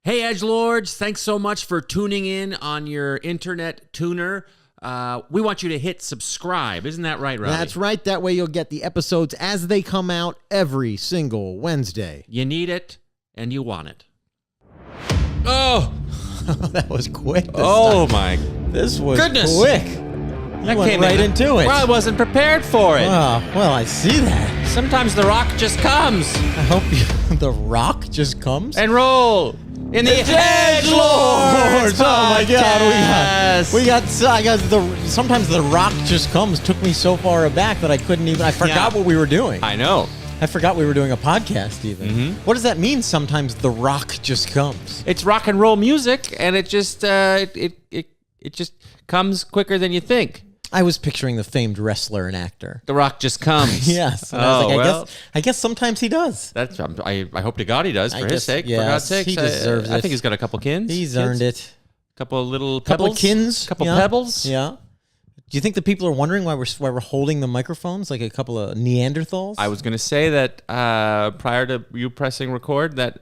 Hey, edgelords, thanks so much for tuning in on your internet tuner. We want you to hit subscribe. Isn't that right, Robbie? That's right. That way you'll get the episodes as they come out every single Wednesday. You need it, and you want it. Oh! That was quick. This was goodness. Quick. That went came right into it. Well, I wasn't prepared for it. Well, I see that. Sometimes the rock just comes. I hope the rock just comes. And roll. In the Edgelords! Oh my God, sometimes the rock just comes. Took me so far aback that I forgot what we were doing. I know. I forgot we were doing a podcast even. Mm-hmm. What does that mean? Sometimes the rock just comes. It's rock and roll music, and it just it just comes quicker than you think. I was picturing the famed wrestler and actor. The Rock just comes. Yes. I guess sometimes he does. That's. I hope to God he does for his sake. Yes, for God's sake, he deserves it. I think he's got a couple kins. He's earned it. Couple of little couple pebbles. Of kins. Couple pebbles. Yeah. Do you think the people are wondering why we're holding the microphones like a couple of Neanderthals? I was going to say that prior to you pressing record that.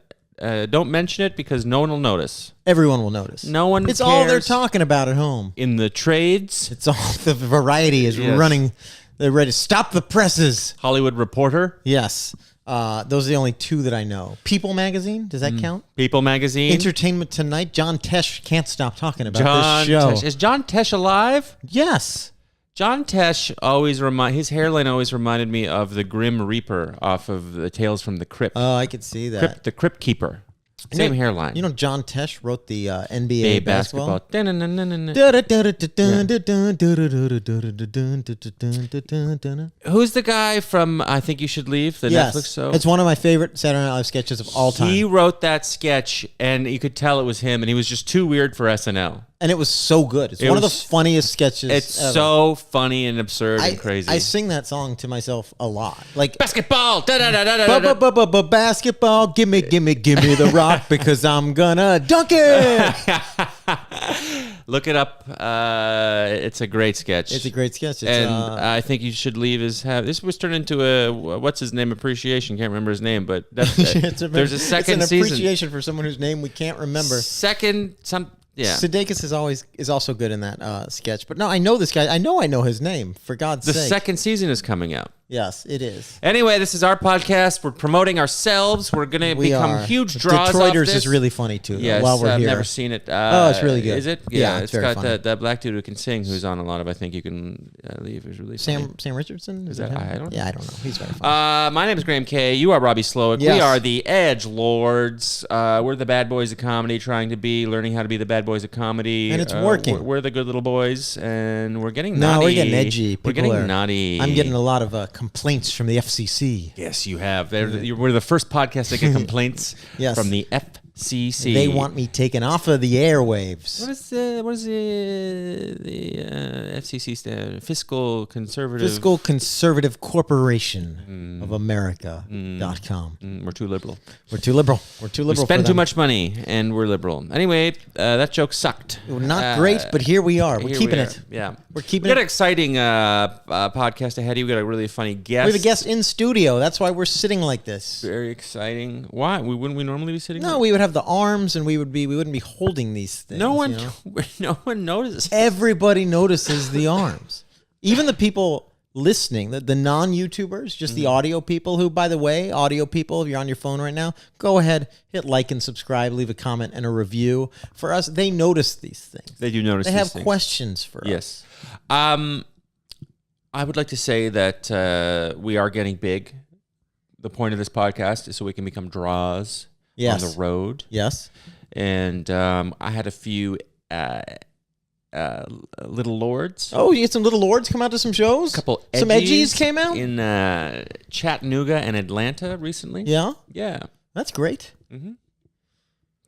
Don't mention it because no one will notice. Everyone will notice. No one It's cares. all they're talking about at home. In the trades. It's all the variety is running. They're ready to stop the presses. Hollywood Reporter. Yes. Those are the only two that I know. People Magazine. Does that count? People Magazine. Entertainment Tonight. John Tesh can't stop talking about this show. Tesh. Is John Tesh alive? Yes. John Tesh his hairline always reminded me of the Grim Reaper off of the Tales from the Crypt. Oh, I could see that. The Crypt Keeper. Same hairline. You know, John Tesh wrote the NBA basketball. Who's the guy from I Think You Should Leave, the Netflix show? It's one of my favorite Saturday Night Live sketches of all time. He wrote that sketch, and you could tell it was him, and he was just too weird for SNL. And it was so good. It's one of the funniest sketches It's ever. So funny and absurd and crazy. I sing that song to myself a lot. Like basketball! Basketball, gimme the rock because I'm gonna dunk it! Look it up. It's a great sketch. It's a great sketch. I think you should leave this was turned into a what's his name appreciation. Can't remember his name, but there's a second season. It's an appreciation season for someone whose name we can't remember. Yeah. Sudeikis is also good in that sketch. But no, I know this guy. I know his name, for God's sake. The second season is coming out. Yes, it is. Anyway, this is our podcast. We're promoting ourselves. We're going to become huge draws Detroiters off this. is really funny, too, yes, while we're I've here. never seen it. It's really good. Is it? Yeah, it's very got funny. that black dude who can sing who's on a lot of I Think You Can Leave. Is really funny. Sam Richardson? Is that him? I don't know. Yeah, I don't know. He's very funny. My name is Graham K. You are Robbie Slowick. Yes. We are the Edgelords. We're the bad boys of comedy, learning how to be the bad boys of comedy. And it's working. We're the good little boys, and we're getting naughty. No, we're getting edgy. We're getting naughty. I'm getting a lot of complaints from the FCC. Yes, you have. We're the first podcast to get complaints from the FCC. They want me taken off of the airwaves. What is the FCC stand? Fiscal Conservative Corporation of America.com. We're too liberal. We're too liberal. We spend too much money, and we're liberal. Anyway, that joke sucked. Not great, but here we are. We're keeping it. Yeah. We're keeping We got it. an exciting podcast ahead of you. We got a really funny guest. We have a guest in studio. That's why we're sitting like this. Very exciting. Why? Wouldn't we normally be sitting No, there? we would have the arms and we wouldn't be holding these things. No one notices. Everybody notices the arms. Even the people listening, the non-YouTubers, just the audio people who, by the way, audio people, if you're on your phone right now, go ahead, hit like and subscribe, leave a comment and a review. For us, they notice these things. They do notice They these have things. questions for us. Yes. I would like to say that we are getting big. The point of this podcast is so we can become draws on the road. Yes. And I had a few little lords. Oh, you get some little lords come out to some shows? Some edgies came out? in Chattanooga and Atlanta recently. Yeah? Yeah. That's great. Mm-hmm.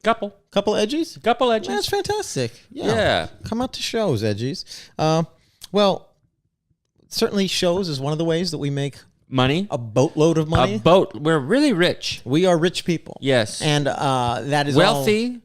Couple edgies? edgies. That's fantastic. Yeah. Come out to shows, edgies. Well, certainly shows is one of the ways that we make money. A boatload of money. We're really rich. We are rich people. Yes. And that is wealthy.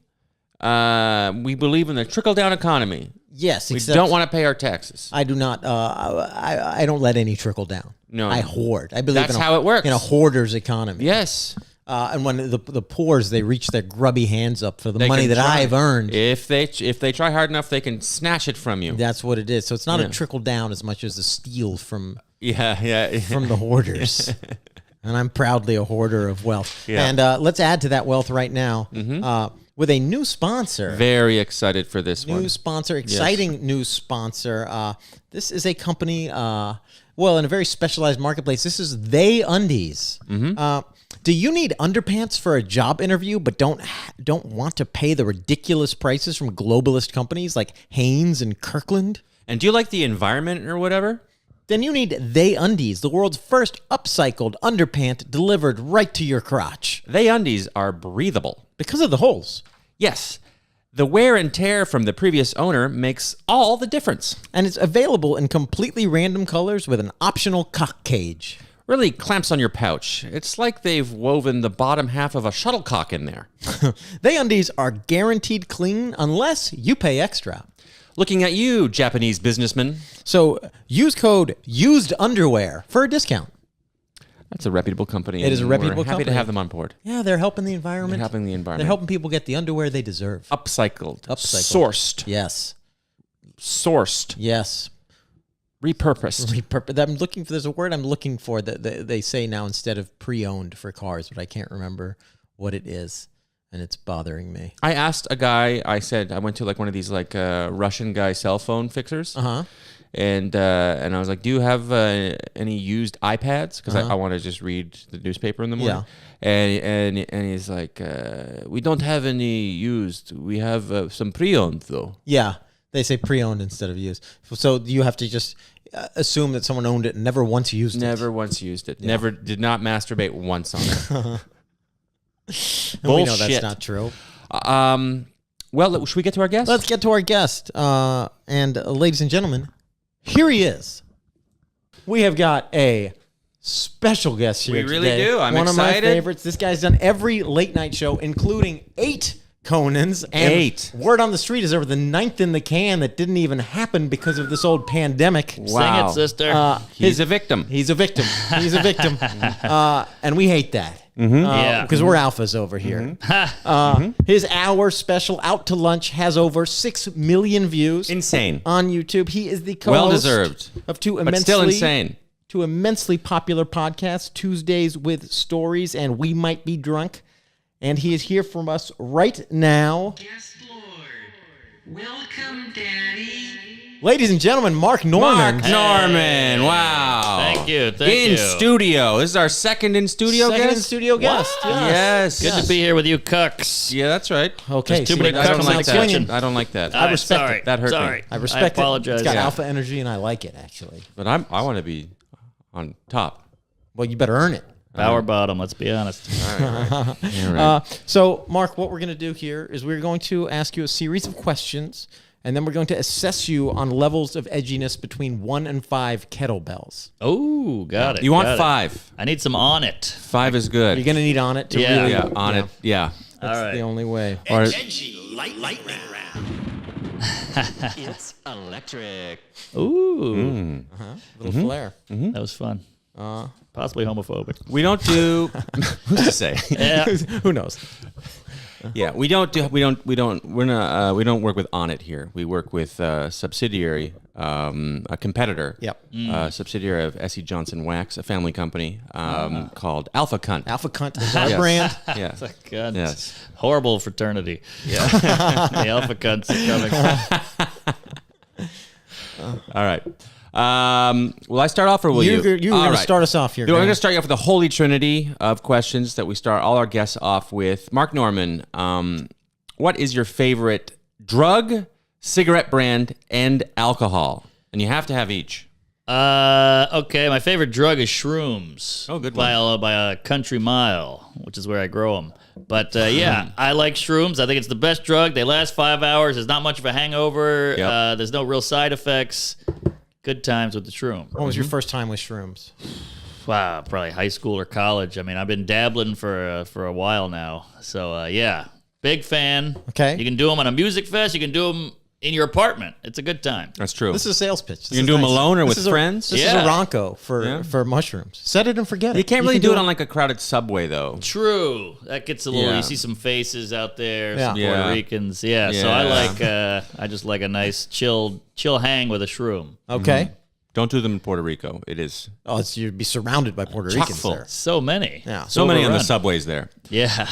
We believe in the trickle-down economy. Yes. We don't want to pay our taxes. I do not. I don't let any trickle down. No. I hoard. I believe that's how it works. In a hoarder's economy. Yes. And when the poors, they reach their grubby hands up for the money can that try. I've earned. If they try hard enough, they can snatch it from you. That's what it is. So it's not a trickle down as much as a steal from Yeah. from the hoarders. And I'm proudly a hoarder of wealth. Yeah. And let's add to that wealth right now with a new sponsor. Very excited for this one. New sponsor, exciting new sponsor. This is a company, in a very specialized marketplace. This is They Undies. Do you need underpants for a job interview, but don't want to pay the ridiculous prices from globalist companies like Hanes and Kirkland? And do you like the environment or whatever? Then you need They Undies, the world's first upcycled underpant delivered right to your crotch. They undies are breathable. Because of the holes. Yes. The wear and tear from the previous owner makes all the difference. And it's available in completely random colors with an optional cock cage. Really clamps on your pouch. It's like they've woven the bottom half of a shuttlecock in there. They Undies are guaranteed clean unless you pay extra. Looking at you, Japanese businessman. So use code USEDUNDERWEAR for a discount. That's a reputable company. It is a reputable We're happy company. to have them on board. Yeah, they're helping the environment. They're helping the environment. They're helping people get the underwear they deserve. Upcycled. Upcycled. Sourced. Yes. Sourced. Yes. Repurposed. I'm looking for. There's a word I'm looking for that they say now instead of pre-owned for cars, but I can't remember what it is, and it's bothering me. I asked a guy, I said, I went to like one of these like Russian guy cell phone fixers. And I was like, do you have any used iPads? Because I want to just read the newspaper in the morning. And he's like, we don't have any used. We have some pre-owned though. Yeah, they say pre-owned instead of used. So you have to just assume that someone owned it and never once used it. Never once used it. Yeah. Never did not masturbate once on it. We know that's not true. Well, should we get to our guest? Let's get to our guest. And ladies and gentlemen, here he is. We have got a special guest here. We really today. do. I'm One excited. of my favorites. This guy's done every late night show, including 8 Conans. And 8. Word on the street is over the 9th in the can that didn't even happen because of this old pandemic. Wow. Sing it, sister. He's a victim. He's a victim. He's a victim. And we hate that. Yeah. Because we're alphas over here. His hour special, Out to Lunch, has over 6 million views. Insane. On YouTube. He is the co-host Well-deserved. of two But still insane. immensely popular podcasts, Tuesdays with Stories and We Might Be Drunk. And he is here from us right now. Yes, Lord. Welcome, Daddy. Ladies and gentlemen, Mark Norman. Mark Norman. Wow. Thank you. in studio. This is our second in studio Second guest. in studio guest. Yes. Good to be here with you, cucks. Yeah, that's right. Okay. There's too see, many I don't cucks like in the that. kitchen. I don't like that. All right, respect sorry. it. That hurt me. Sorry. I respect it. apologize. It's got Yeah. alpha energy, and I like it, actually. But I want to be on top. Well, you better earn it. Power bottom, let's be honest. All right. So, Mark, what we're going to do here is we're going to ask you a series of questions, and then we're going to assess you on levels of edginess between 1 and 5 kettlebells. Oh, got it. You want got it. 5. I need some on it. 5 is good. You're going to need on it to Yeah. really... Yeah, on it. Yeah. That's All right. the only way. Or Lightning round. It's electric. Ooh, A little flair. that was fun. Possibly homophobic. we don't do. Who's to say? Yeah. Who knows? Yeah, we don't work with On It here. We work with subsidiary, a competitor. Yep. Subsidiary of S.E. Johnson Wax, a family company called Alpha Cunt. Alpha Cunt is our Yes. brand. Yes. God, Yes. horrible fraternity. Yeah. The alpha cunts are coming. All right. Will I start off or will you? You're All going to right. start us off here. I'm going Graham. to start you off with a holy trinity of questions that we start all our guests off with. Mark Norman, what is your favorite drug, cigarette brand, and alcohol? And you have to have each. Okay, my favorite drug is shrooms. Oh, good by a country mile, which is where I grow them. But yeah, I like shrooms. I think it's the best drug. They last 5 hours. There's not much of a hangover. Yep. There's no real side effects. Good times with the shroom. What was your first time with shrooms? Wow, probably high school or college. I mean, I've been dabbling for a while now. So yeah, big fan. Okay. You can do them on a music fest. You can do them in your apartment. It's a good time. That's true. This is a sales pitch. You can do them alone or with friends? This is a Ronco for mushrooms. Set it and forget it. You can't really do it on like a crowded subway, though. True. That gets a little. Yeah. You see some faces out there. Yeah. Some Yeah. Puerto Ricans. Yeah. So I just like a nice chill hang with a shroom. Okay. Don't do them in Puerto Rico. It is You'd be surrounded by Puerto chock Ricans full. there. So many. Yeah. So many on the Overrun. subways there. Yeah.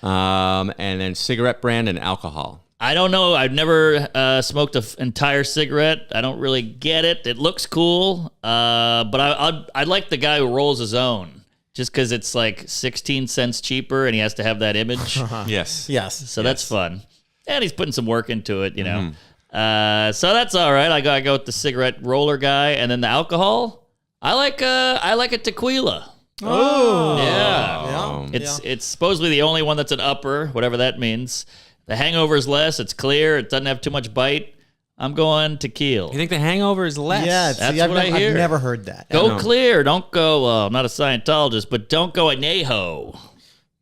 And then cigarette brand and alcohol. I don't know. I've never smoked an entire cigarette. I don't really get it. It looks cool, but I like the guy who rolls his own, just because it's like 16 cents cheaper, and he has to have that image. Yes. Yes. So that's fun, and he's putting some work into it, you know. So that's all right. I go with the cigarette roller guy, and then the alcohol. I like a tequila. Oh. Yeah. Yeah. It's supposedly the only one that's an upper, whatever that means. The hangover is less. It's clear. It doesn't have too much bite. I'm going tequila. You think the hangover is less? Yeah, That's I've what I hear. I've never heard that. Go clear. Don't go. I'm not a Scientologist, but don't go anejo.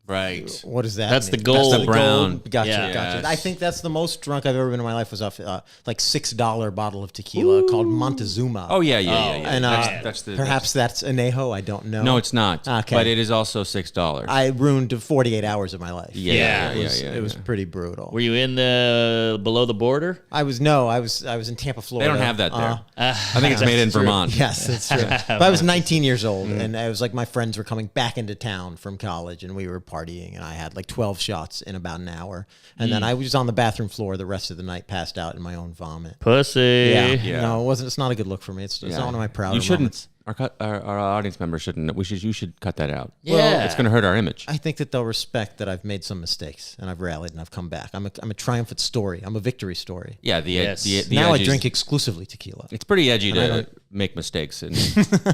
Right. What does that That's mean? the gold. That's the brown. Gotcha, Yeah. gotcha. Yes. I think that's the most drunk I've ever been in my life was off like $6 bottle of tequila called Montezuma. Oh yeah. And that's the perhaps that's anejo. I don't know. No, it's not. Okay. But it is also $6. I ruined 48 hours of my life. Yeah. It was pretty brutal. Were you in the below the border? I was in Tampa, They Florida. don't have that there. I think it's made in Vermont. Yes, that's true. But I was 19 years old, and I was like, my friends were coming back into town from college, and we were partying, and I had like 12 shots in about an hour, and then I was on the bathroom floor the rest of the night, passed out in my own vomit. Pussy. Yeah. No, it wasn't. It's not a good look for me. It's not one of my proudest You shouldn't. moments. Our audience members shouldn't. You should cut that out. Yeah. It's going to hurt our image. I think that they'll respect that I've made some mistakes and I've rallied and I've come back. I'm a triumphant story. I'm a victory story. Yeah. Yes. The Now I edges- drink exclusively tequila. It's pretty edgy to make mistakes and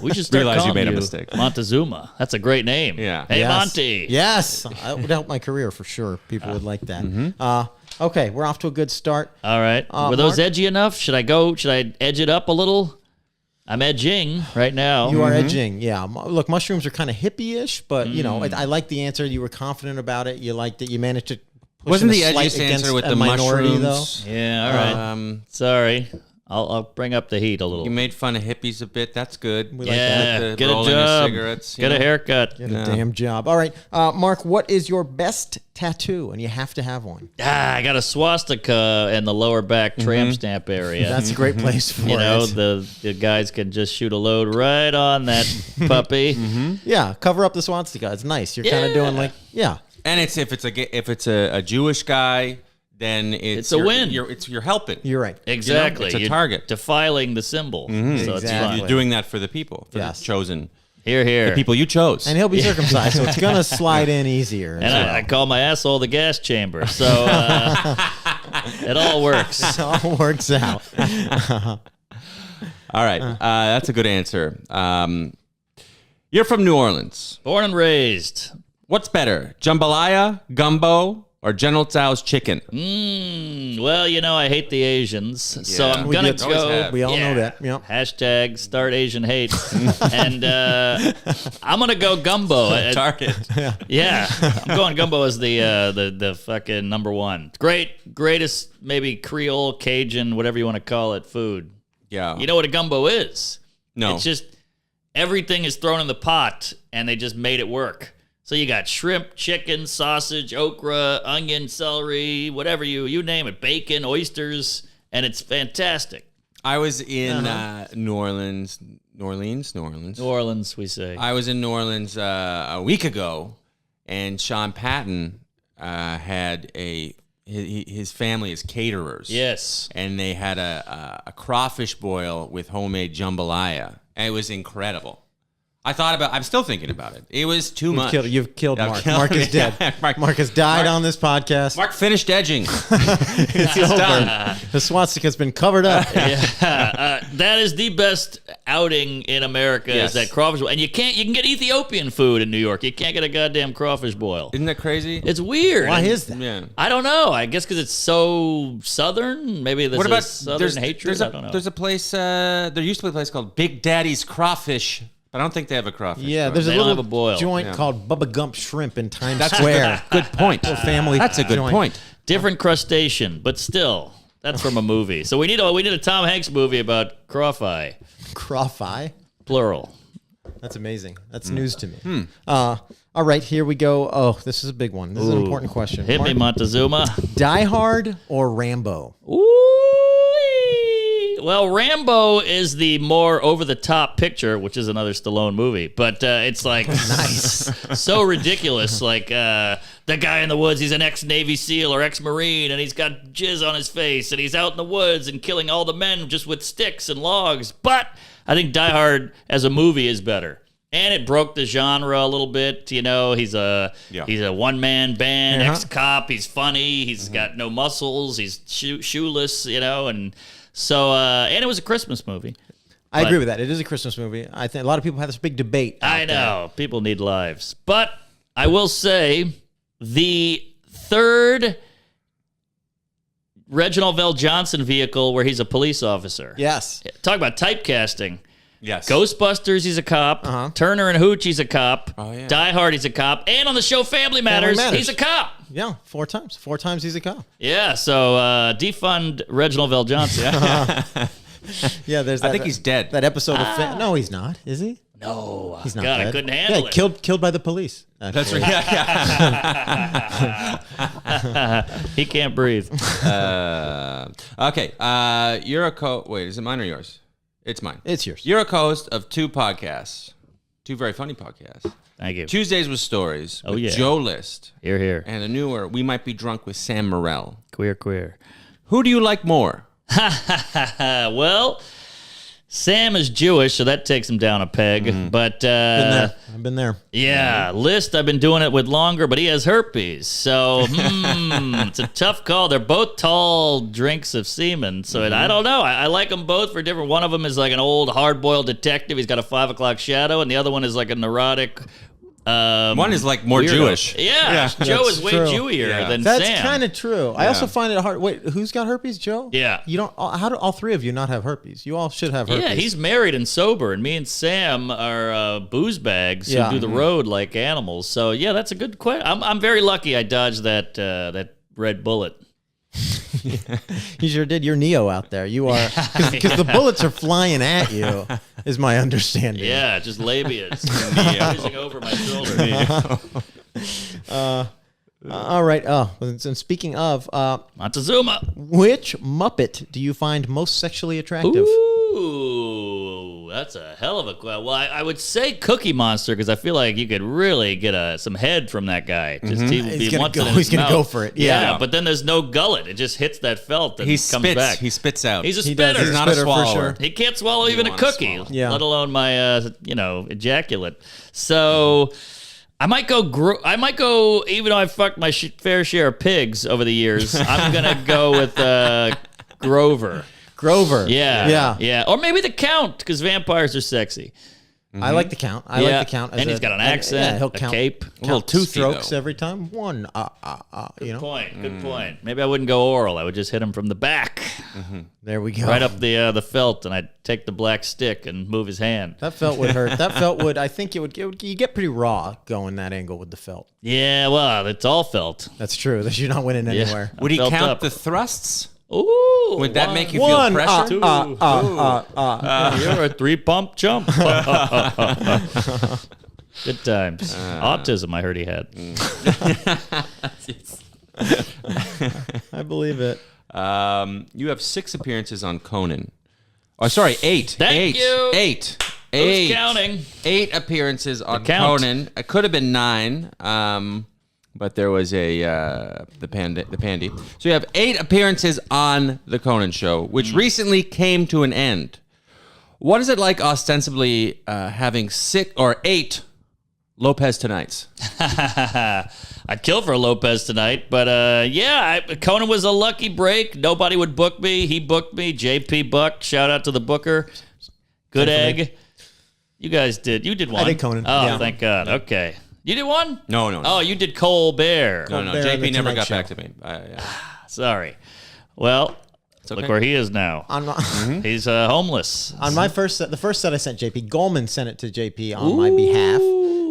We should start Realize you calling made a mistake. Montezuma. That's a great name. Yeah. Hey, Yes. Monty. Yes, that would help my career for sure. People would like that. Okay, we're off to a good start. All right. Were those Mark? edgy enough? Should I edge it up a little? I'm edging right now. You are edging, yeah. Look, mushrooms are kind of hippie-ish, but you know, I like the answer. You were confident about it. You liked it. You managed to. Push wasn't in the a slight edgiest against answer with a the minority, mushrooms. Yeah, all right. Sorry. I'll bring up the heat a little. You made fun of hippies a bit. That's good. We like yeah, the get a rolling of job. cigarettes, you Get a know? haircut. Get a damn job. All right, Mark, what is your best tattoo? And you have to have one. I got a swastika in the lower back tramp stamp area. That's a great place for you know, it. the guys can just shoot a load right on that puppy. Yeah, cover up the swastika. It's nice. You're kind of doing like, yeah. And if it's a Jewish guy, then It's a win. You're helping. You're right. Exactly. it's a You're target. defiling the symbol. So it's Exactly. fun. You're doing that for the people, for Yes. the chosen, Here, here. the people you chose. And he'll be circumcised, so it's going to slide in easier. And I call my asshole the gas chamber. So it all works. It all works out. All right, that's a good answer. You're from New Orleans. Born and raised. What's better, jambalaya, gumbo, or General Tso's chicken? Well, you know, I hate the Asians. So I'm We going do. to Always go. have. We all know that. Yeah. Hashtag start Asian hate. And I'm going to go gumbo. Target. Yeah, I'm going gumbo as the fucking number one. Greatest, maybe Creole, Cajun, whatever you want to call it, food. Yeah. You know what a gumbo is? No. It's just everything is thrown in the pot and they just made it work. So you got shrimp, chicken, sausage, okra, onion, celery, whatever you name it, bacon, oysters, and it's fantastic. I was in New Orleans. New Orleans, we say. I was in New Orleans a week ago, and Sean Patton had his family is caterers. Yes. And they had a crawfish boil with homemade jambalaya, and it was incredible. I'm still thinking about it. It was too much. You've killed I've Mark. killed- Mark is dead. Yeah, Mark has died on this podcast. Mark finished edging. It's over. The swastika's been covered up. That is the best outing in America Yes. is that crawfish boil. And you can get Ethiopian food in New York. You can't get a goddamn crawfish boil. Isn't that crazy? It's weird. Why And is that? Yeah. I don't know. I guess because it's so southern. Maybe there's What about a southern hatred. I don't know. There's a place. There used to be a place called Big Daddy's Crawfish, but I don't think they have a crawfish. Yeah, boil. there's a They don't little have a boil. joint Yeah. called Bubba Gump Shrimp in Times That's Square. good point. Little family That's a good joint. point. Different crustacean, but still. That's from a movie. So we need a Tom Hanks movie about crawfish. Crawfish? Plural. That's amazing. That's news to me. All right, here we go. Oh, this is a big one. This is an important question. Hit me, Montezuma. Die Hard or Rambo? Ooh. Well, Rambo is the more over-the-top picture, which is another Stallone movie. But it's like Nice. so ridiculous. Like the guy in the woods, he's an ex-Navy SEAL or ex-Marine, and he's got jizz on his face, and he's out in the woods and killing all the men just with sticks and logs. But I think Die Hard as a movie is better. And it broke the genre a little bit. You know, he's a one-man band, ex-cop. He's funny. He's got no muscles. He's shoeless, you know. And so, and it was a Christmas movie. I agree with that. It is a Christmas movie. I think a lot of people have this big debate. I know. People need lives. But I will say the third Reginald Vell Johnson vehicle where he's a police officer. Yes. Talk about typecasting. Yes. Ghostbusters, he's a cop. Turner and Hooch, he's a cop. Oh, yeah. Die Hard, he's a cop. And on the show Family Matters, he's a cop. Yeah, 4 times. 4 times he's a cop. Yeah, so defund Reginald Vell Johnson. Yeah, there's that. I think he's dead. That episode of No, he's not. Is he? No, He's not God, dead. I couldn't handle it. Killed by the police. That's actually. right. Yeah. He can't breathe. Okay. You're a Wait, is it mine or yours? It's mine. It's yours. You're a co-host of 2 podcasts. 2 very funny podcasts. Thank you. Tuesdays with Stories. Oh, with yeah. Joe List. Here, here. And a newer, We Might Be Drunk with Sam Morrell. Queer. Who do you like more? Well, Sam is Jewish, so that takes him down a peg. But I've been there. yeah, List, I've been doing it with longer, but he has herpes. So it's a tough call. They're both tall drinks of semen. So I don't know. I like them both for different. One of them is like an old hard-boiled detective. He's got a 5 o'clock shadow. And the other one is like a neurotic... One is like more weirdo. Jewish. Yeah, Joe That's is way true. Jewier than That's Sam. kind of true. I also find it hard. Wait, who's got herpes, Joe? Yeah. You don't. How do all 3 of you not have herpes? You all should have herpes. Yeah, he's married and sober, and me and Sam are booze bags Yeah. who do the road like animals. So yeah, that's a good question. I'm very lucky I dodged that red bullet. You sure did. You're Neo out there. You are because the bullets are flying at you. Is my understanding. Yeah, just labias whizzing over my shoulder. All right. Oh, and speaking of, Montezuma. which Muppet do you find most sexually attractive? Ooh, that's a hell of a question. Well, I would say Cookie Monster because I feel like you could really get some head from that guy. Just he would He's be gonna once in go- his he's gonna mouth. go for it. Yeah. But then there's no gullet. It just hits that felt and He comes spits. back. He spits out. He's a He does. spitter. He's not a spitter for swallower. sure. He can't swallow even a wanna cookie, swallow. Yeah. let alone my ejaculate. So I might go. Even though I fucked my fair share of pigs over the years, I'm gonna go with Grover. Grover. Yeah. Or maybe the Count because vampires are sexy. I like the Count. I like the Count. And he's got an accent, he'll a count, cape. A little count toothy, strokes though. every time. 1. You know. Good point. Maybe I wouldn't go oral. I would just hit him from the back, There we go. right up the felt, and I'd take the black stick and move his hand. That felt would hurt. That felt would. I think it would. You get pretty raw going that angle with the felt. Yeah, well, it's all felt. That's true. That you're not winning anywhere. Would he Felt count up. the thrusts? Ooh, Would that make you One, feel pressure? You're a 3-pump chump. Good times. Autism, I heard he had. I believe it. You have 6 appearances on Conan. Oh, sorry, 8. Thank 8. you. 8. Who's 8. counting? 8 appearances on count. Conan. It could have been 9, but there was the pandy. So you have 8 appearances on the Conan show, which recently came to an end. What is it like ostensibly having 6 or 8 Lopez Tonights? I'd kill for a Lopez tonight, but Conan was a lucky break. Nobody would book me. He booked me. JP Buck. Shout out to the booker. Good egg. You guys did. You did one. I did Conan. Oh, Yeah. thank God. Okay. You did one? No. Oh, you did Colbert. No. Colbert, JP the never Tonight got Show. back to me. Sorry. Well, okay. look where he is now. On my, He's homeless. on my first set, the first set I sent JP, Goldman sent it to JP on my behalf.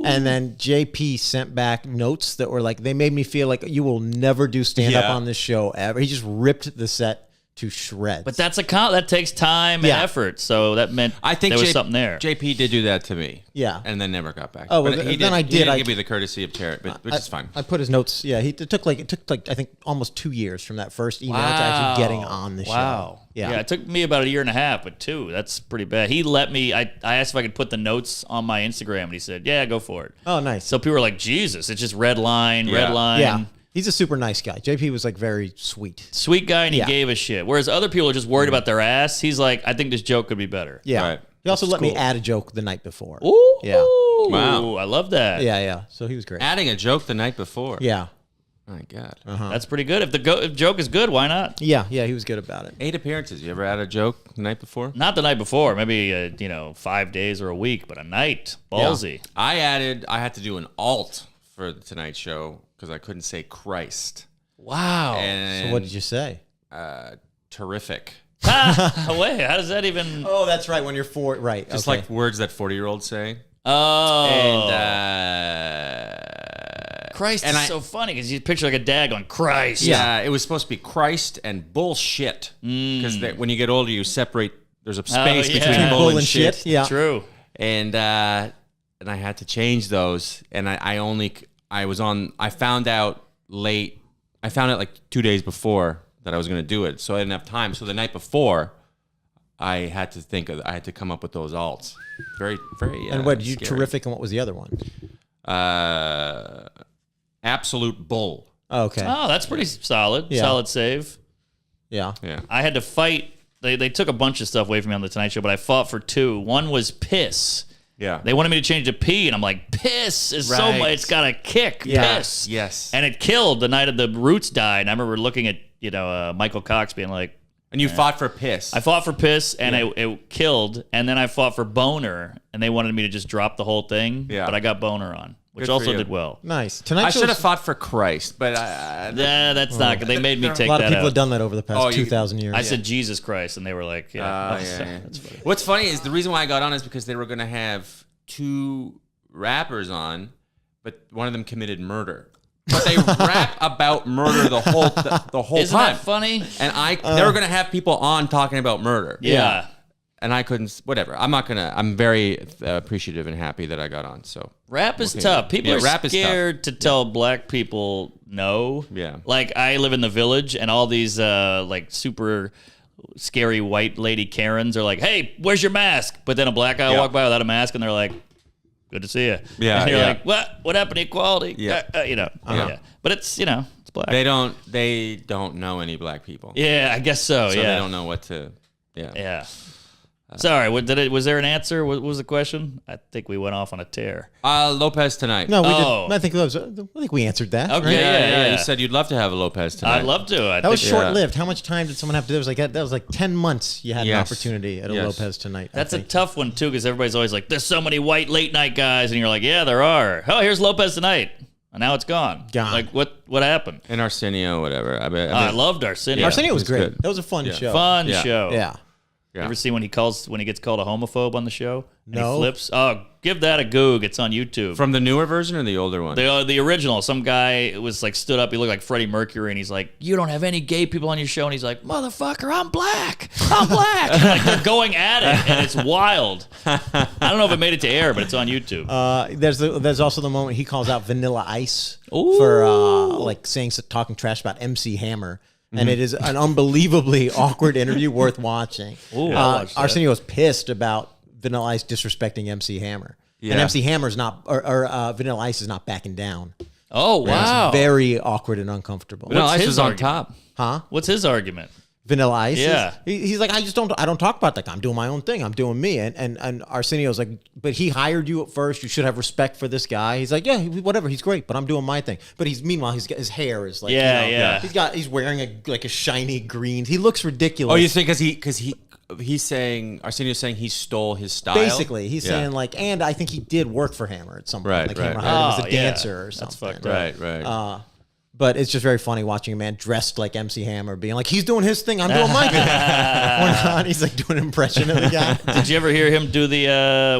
And then JP sent back notes that were like, they made me feel like you will never do stand up Yeah. on this show ever. He just ripped the set to shreds. But that's that takes time and effort. So that meant I think there was something there. JP did do that to me. Yeah. And then never got back. Oh, well, but he then I did. He didn't give me the courtesy of tear it, which is fine. I put his notes. Yeah, it took like I think almost 2 years from that first email to actually getting on the show. Wow. Yeah, it took me about 1.5 years, but 2. That's pretty bad. He let me. I asked if I could put the notes on my Instagram, and he said, "Yeah, go for it." Oh, nice. So people were like, "Jesus, it's just red line, red line." Yeah. He's a super nice guy. JP was like very sweet. Sweet guy, and he gave a shit. Whereas other people are just worried about their ass. He's like, I think this joke could be better. Yeah. Right. He also let me add a joke the night before. Ooh. Yeah. Wow. I love that. Yeah. So he was great. Adding a joke the night before. Yeah. My God. That's pretty good. If the joke is good, why not? Yeah, he was good about it. 8 appearances. You ever add a joke the night before? Not the night before. Maybe 5 days or a week, but a night. Ballsy. I had to do an alt for the Tonight Show because I couldn't say Christ. Wow. And So what did you say? Terrific. Wait, how does that even? Oh, that's right. When you're 4, right? Just like words that 40-year-olds say. Oh. And Christ is so funny because you picture like a dad going, Christ. yeah, it was supposed to be Christ and bullshit. Because when you get older, you separate. There's a space between bull and shit. Yeah, True. And I had to change those. And I found out late. I found out like 2 days before that I was going to do it, so I didn't have time. So the night before, I had to come up with those alts. Very, very. And what did you scary. terrific? And what was the other one? Absolute bull. Oh, okay. Oh, that's pretty solid. Yeah. Solid save. Yeah. Yeah. I had to fight. They took a bunch of stuff away from me on the Tonight Show, but I fought for 2. One was piss. Yeah. They wanted me to change to pee, and I'm like, piss is so much. It's got a kick. Yeah. Piss. Yes. And it killed the night of the Roots died. And I remember looking at Michael Cox being like, And you fought for piss. I fought for piss, and it killed. And then I fought for boner, and they wanted me to just drop the whole thing. Yeah. But I got boner on, which Good for also you. did well. Nice. Tonight I Show's- should have fought for Christ, but That's not good. They made me take a lot that of people out. have done that over the past Oh, you- 2,000 years. I said Jesus Christ, and they were like, That's funny. What's funny is the reason why I got on is because they were going to have 2 rappers on, but one of them committed murder. But they rap about murder the whole Isn't time. that funny? And they were going to have people on talking about murder. Yeah. And I couldn't, whatever. I'm very appreciative and happy that I got on. So Rap is tough. People are rap is tough. scared to tell black people no. Yeah. Like, I live in the Village, and all these like super scary white lady Karens are like, "Hey, where's your mask?" But then a black guy walk by without a mask, and they're like, "Good to see you." Yeah, And you're yeah. like, "What happened to equality?" Yeah. Yeah. But it's it's black. they don't know any black people. Yeah, I guess so. So yeah. they don't know what to, Yeah. Sorry, was there an answer? What was the question? I think we went off on a tear. Lopez tonight. No, we Oh. did. I think we answered that. Okay. right? Yeah. You said you'd love to have a Lopez tonight. I'd love to. That was short-lived. How much time did someone have to do? That was like 10 months you had an Yes. opportunity at a Yes. Lopez tonight. That's a tough one, too, because everybody's always like, there's so many white late night guys. And you're like, yeah, there are. Oh, here's Lopez tonight. And now it's gone. Gone. Like, what happened? And Arsenio, whatever. I loved Arsenio. Arsenio was it was great. good. That was a fun show. Fun Yeah. show. Yeah. Yeah. Ever see when he gets called a homophobe on the show? And No. he flips? Oh, give that a goog. It's on YouTube. From the newer version or the older one? The original, some guy was like stood up. He looked like Freddie Mercury, and he's like, "You don't have any gay people on your show." And he's like, "Motherfucker, I'm black. I'm black." And like they're going at it, and it's wild. I don't know if it made it to air, but it's on YouTube. There's also the moment he calls out Vanilla Ice Ooh. for like talking trash about MC Hammer. And it is an unbelievably awkward interview worth watching. Ooh, I'll watch that. Arsenio was pissed about Vanilla Ice disrespecting MC Hammer. Yeah. And MC Hammer's not, or Vanilla Ice is not backing down. Oh, wow. It's very awkward and uncomfortable. No, What's Ice his was on argument? top. Huh? What's his argument? Vanilla Ice. Yeah. He's like, I don't talk about that. I'm doing my own thing. I'm doing me. And Arsenio's like, but he hired you at first. You should have respect for this guy. He's like, yeah, whatever. He's great, but I'm doing my thing. But meanwhile, his hair is like, he's wearing a shiny green. He looks ridiculous. Oh, you think because he's saying Arsenio's saying he stole his style? Basically, he's saying like, and I think he did work for Hammer at some point. Right, like right, Hammer right. hired him as a yeah. dancer or That's something. fucked up. Right. But it's just very funny watching a man dressed like MC Hammer being like, he's doing his thing, I'm doing my thing. Or not, he's like doing an impression of the guy. Did you ever hear him do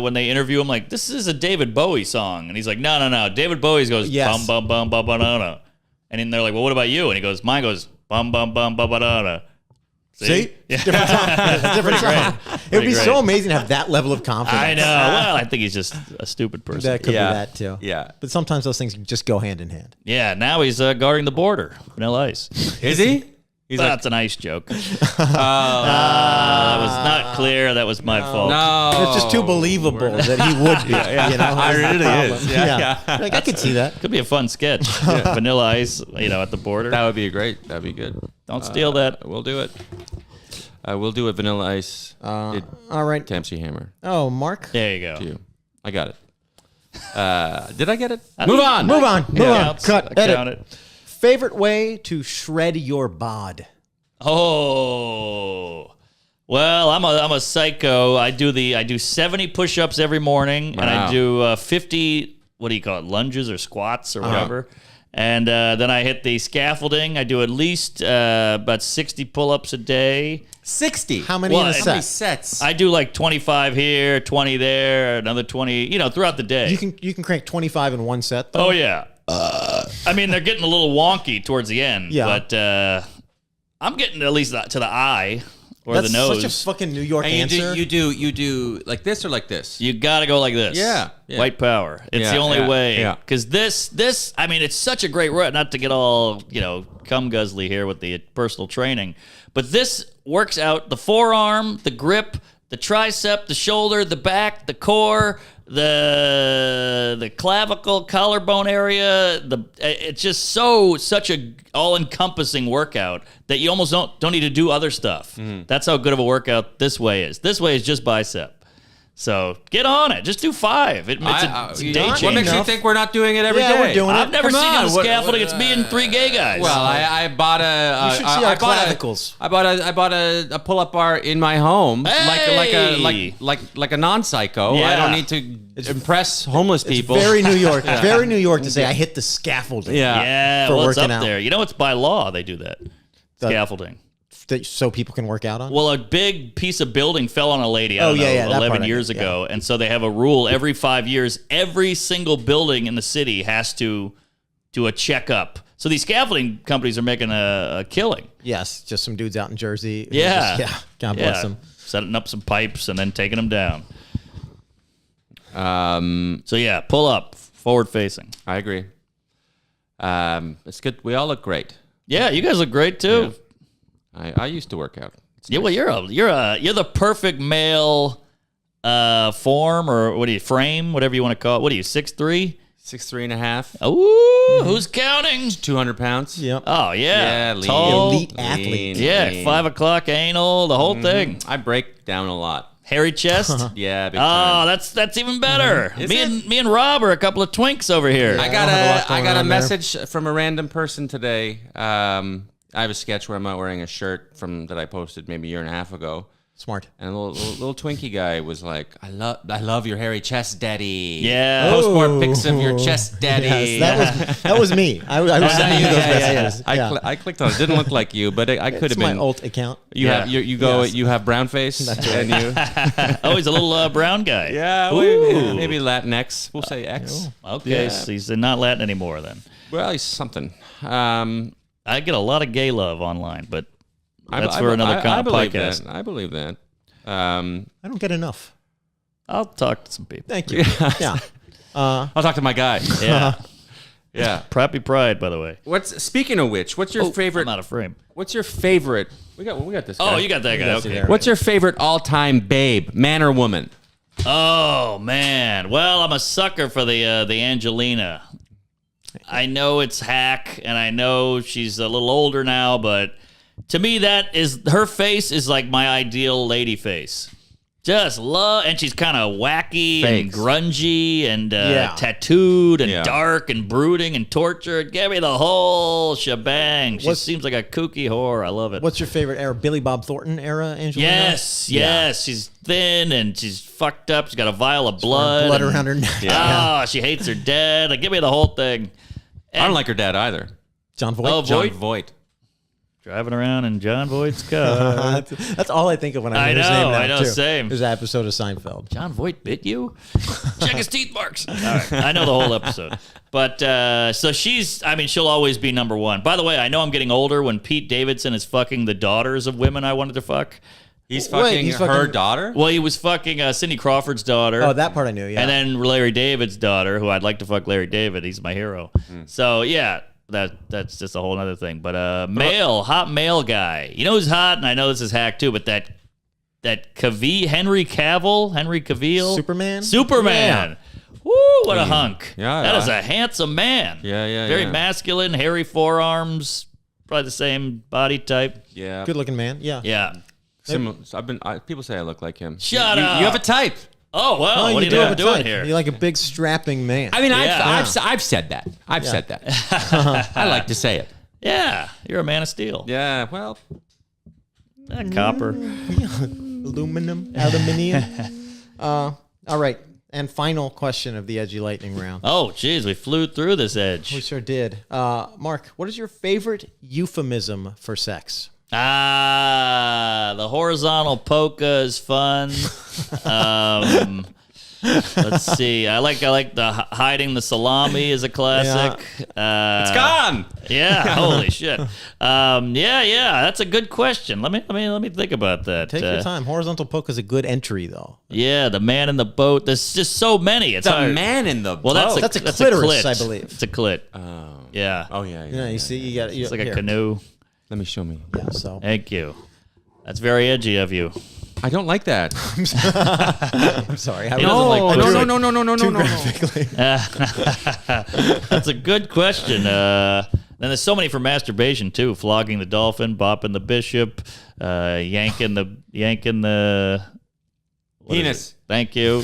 when they interview him, like, this is a David Bowie song? And he's like, no. David Bowie goes, Yes. bum, bum, bum, ba, ba, da, da. And then they're like, well, what about you? And he goes, mine goes, bum, bum, bum, ba, ba, da, da. See? Different song. Different song. It would be so amazing to have that level of confidence. I know. Well, I think he's just a stupid person. That could be that too. Yeah. But sometimes those things just go hand in hand. Yeah, now he's guarding the border. Vanilla Ice. Is he? That's a nice joke. That was not clear. That was my fault. No. It's just too believable that he would be. You know, I really is. Yeah. Like, I could see that. Could be a fun sketch. Vanilla Ice, at the border. That would be great. That'd be good. Don't steal that. We'll do it. We'll do it. Vanilla Ice. All right. Dempsey Hammer. Oh, Mark. There you go. To you. I got it. Did I get it? Move on. Counts. Cut. Count Edit. it. Favorite way to shred your bod? Oh. Well, I'm a psycho. I do 70 push-ups every morning, and I do 50. What do you call it? Lunges or squats or whatever. And then I hit the scaffolding. I do at least about 60 pull-ups a day. 60. How many in a set? How many sets? I do like 25 here, 20 there, another 20. Throughout the day. You can crank 25 in one set, though? Oh yeah. I mean, they're getting a little wonky towards the end. Yeah. But I'm getting at least to the eye or That's the nose. such a fucking New York And answer. you do like this or like this? You got to go like this. Yeah. White power. It's Yeah, the only yeah, way. yeah. Because this, I mean, it's such a great word. Not to get all, cum guzzly here with the personal training. But this works out the forearm, the grip, the tricep, the shoulder, the back, the core, the clavicle, collarbone area. It's just such a all-encompassing workout that you almost don't need to do other stuff. That's how good of a workout this way is. This way is just bicep. So get on it. Just do 5. It's a day change. What makes you think we're not doing it every day? we're doing it. I've never Come seen you on on, scaffolding. It's me and 3 gay guys. Well, I bought a. You should see our clavicles. I bought a pull-up bar in my home, Hey! like a non-psycho. I Yeah. don't need to impress homeless people. Very New York. Very New York to say I hit the scaffolding. yeah, for well, it's working up out. there. It's by law they do that. Scaffolding. So people can work out on. Well, a big piece of building fell on a lady, I don't know, that part 11 I years get, ago. And so they have a rule every 5 years, every single building in the city has to do a checkup. So these scaffolding companies are making a killing. Yes, just some dudes out in Jersey. who Yeah. just- God bless them. Setting up some pipes and then taking them down. Um, So yeah, pull up, forward facing. I agree. It's good. We all look great. Yeah, you guys look great too. I used to work out. Yeah, well, you're the perfect male form, or what do you frame, whatever you want to call it. What are you, 6'3"? 6'3.5", Ooh, who's counting? 200 pounds. Yep. Oh yeah, lean. tall. Elite athlete. Yeah, lean. 5 o'clock anal, the whole thing. I break down a lot. Hairy chest. Yeah, big Oh, time. that's even better. Is Me and Rob are a couple of twinks over here. I I don't have a lot got going a on there. message from a random person today. I have a sketch where I'm not wearing a shirt that I posted maybe a year and a half ago. Smart. And a little Twinkie guy was like, I love your hairy chest, daddy. Yeah. Post more pics of your chest, daddy. Yes, that was me. I was sending you those messages. Yeah. I clicked on it. It didn't look like you, but I could It's have my been. alt account. You Yeah. have you Yes. have brown face. That's right. And you, Oh, he's a little brown guy. yeah, Ooh. maybe Latinx. We'll say X. Okay, Yeah. so he's not Latin anymore then. Well, he's something. I get a lot of gay love online, but that's I for another I believe podcast. that. I believe that. I don't get enough. I'll talk to some people. Thank you. Yeah. I'll talk to my guy. Yeah. Yeah. Preppy Pride, by the way. Speaking of which, what's your favorite? I'm out of frame. What's your favorite? We got this guy. Oh, you got that guy. got you Okay. there. What's your favorite all-time babe, man or woman? Oh man. Well, I'm a sucker for the Angelina. I know it's hack, and I know she's a little older now, but to me, her face is like my ideal lady face. Just love, and she's kind of wacky and Fakes. grungy and Yeah. tattooed and Yeah. dark and brooding and tortured. Give me the whole shebang. She What's- seems like a kooky whore. I love it. What's your favorite era? Billy Bob Thornton era, Angelina? Yes. She's thin and she's fucked up. She's got a vial of blood. Blood and- around her neck. Oh, she hates her dad. Give me the whole thing. I don't like her dad either. John Voight. Oh, John Voight? Voight. driving around in John Voight's car. That's all I think of when I hear his name now, I know, too. same. There's an episode of Seinfeld. John Voight bit you? Check his teeth marks. All right, I know the whole episode. But so she'll always be number one. By the way, I know I'm getting older when Pete Davidson is fucking the daughters of women I wanted to fuck. He's fucking her daughter? Well, he was fucking Cindy Crawford's daughter. Oh, that part I knew, yeah. And then Larry David's daughter, who I'd like to fuck Larry David. He's my hero. So, yeah, that's just a whole other thing. But hot male guy. You know who's hot? And I know this is hack too, but that Henry Cavill? Superman? Superman. Woo, what a hunk. Yeah, that is a handsome man. Yeah. Very masculine, hairy forearms, probably the same body type. Yeah. Good looking man, yeah. Yeah. Similar. People say I look like him. Shut up. You have a type. Oh, well, Oh, what are you do have a doing type. here? You're like a big strapping man. I mean, Yeah. I've said that. I've said that. I like to say it. Yeah, you're a man of steel. Yeah, well. Copper. Aluminium. All right. And final question of the Edgy Lightning round. Oh, geez, we flew through this We edge. sure did. Mark, what is your favorite euphemism for sex? The horizontal polka is fun. Let's see. I like the hiding the salami is a classic. It's gone. Yeah, holy shit. Yeah. That's a good question. Let me think about that. Take your time. Horizontal poke is a good entry, though. Yeah, the man in the boat. There's just so many. It's The hard. man in the Well, boat. That's a that's clitoris, clit. I believe. It's a clit. Yeah. Oh, yeah. Yeah, you see, you got It's like a canoe. Let me show me. Yeah, so Thank you. That's very edgy of you. I don't like that. I'm sorry. I He doesn't like pussy. No. graphically. That's a good question. Then there's so many for masturbation too: flogging the dolphin, bopping the bishop, yanking the what is Penis. it? Thank you.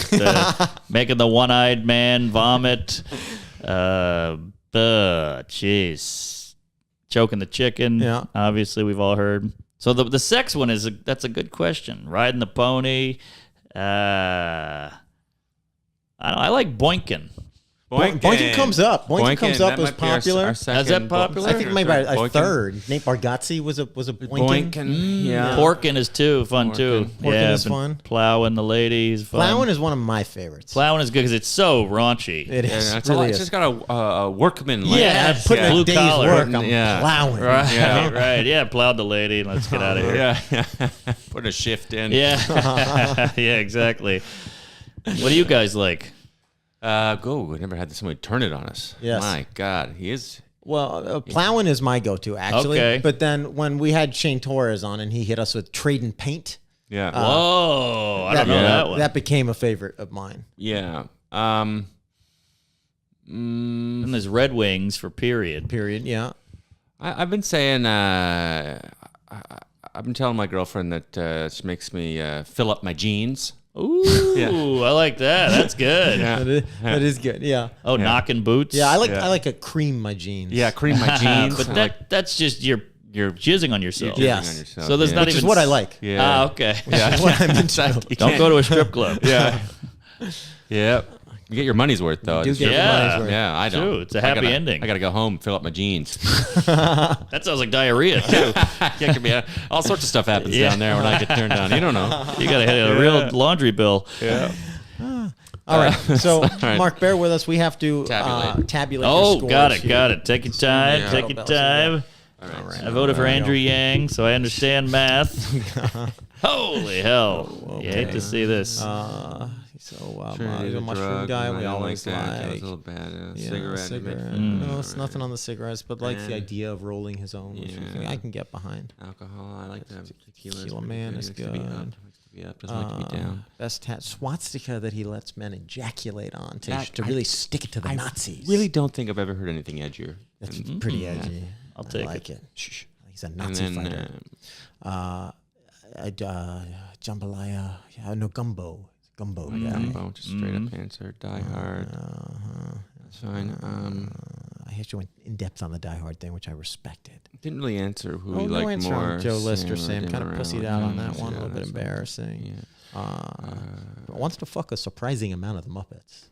Making the one-eyed man vomit. Jeez. Choking the chicken. Yeah. Obviously, we've all heard. So the sex one that's a good question. Riding the pony. I like boinking. Boinking comes up. Boinking comes up that as might be our popular. Is that popular? I think maybe a Boinking. third. Nate Bargatze was a boinking. Yeah. Porking is fun too. Porking is been fun. Plowing the ladies. Fun. Plowing is one of my favorites. Plowing is good because it's so raunchy. It is. It's, really it's is. just got a workman. Yeah, putting Blue a day's collar. work. I'm Yeah. plowing. Right, Yeah. right. Yeah, plowed the lady. Let's get out of here. Yeah. Put a shift in. Yeah, yeah, exactly. What do you guys like? We never had somebody turn it on us. Yes. My God, he is. Well, plowing is my go-to, actually. Okay. But then when we had Shane Torres on and he hit us with trading paint, Yeah. Whoa, I don't know that one. that became a favorite of mine. Yeah. And there's Red Wings for period. Period, yeah. I've been saying. I've been telling my girlfriend that she makes me fill up my jeans. Ooh, I like that. That's good. That is good, yeah. Oh, knocking boots. Yeah, I like a cream my jeans. Yeah, cream my jeans. But that's just you're jizzing on yourself. Yeah. Jizzing on yourself. So there's not Which even is what I like. Yeah. Ah, okay. That's what I'm into. Don't go to a strip club. Yeah. Yep. You get your money's worth though. do It's get true. your Yeah. money's worth. Yeah, I don't. True, it's a happy ending. I gotta go home, fill up my jeans. That sounds like diarrhea too. Yeah, could be all sorts of stuff happens Yeah. down there when I get turned on. You don't know. You got to hit a real laundry bill. Yeah. All right, so right. Mark, bear with us. We have to Tabulate. tabulate your Oh, scores got it. here. Take your time. Yeah. Take your time. All right. I voted for Andrew Yang, so I understand math. Holy hell. You hate to see this. He's a mushroom guy we always that. That was like. a little bad. Yeah, Cigarette. cigarette. No, it's nothing on the cigarettes, but like the idea of rolling his own, which I can get behind. Alcohol. I like that. Tequila Man is good. Likes to be up. Doesn't like to be down. Best swastika that he lets men ejaculate on to That- really stick it to the I Nazis. really don't think I've ever heard anything edgier. That's pretty edgy. I'll take I like it. He's a And Nazi then fighter. Jambalaya. Yeah, no, gumbo. Gumbo guy. just straight up answer. Die Hard. That's fine. I actually went in depth on the Die Hard thing, which I respected. Didn't really answer who Oh, you no like answer more. on Joe List or Sam. Sam Kind of or pussied Alan. out on that one. Yeah, A little bit that's embarrassing. Wants to fuck a surprising amount of the Muppets.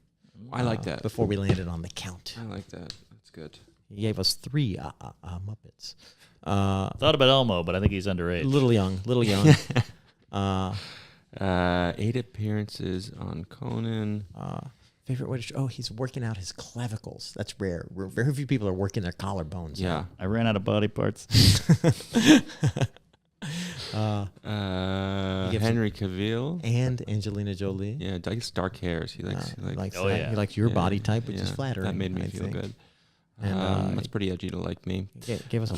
I like that. Before we landed on the count. I like that. That's good. He gave us 3 Muppets. Thought about Elmo, but I think he's underage. Little young. 8 appearances on Conan. Favorite way to he's working out his clavicles. That's rare. Very few people are working their collarbones. Yeah. I ran out of body parts. Henry Cavill. And Angelina Jolie. Yeah, I guess dark hairs. He likes. He likes your body type, which is flattering. That made me feel good. And that's pretty edgy to like me. Gave us a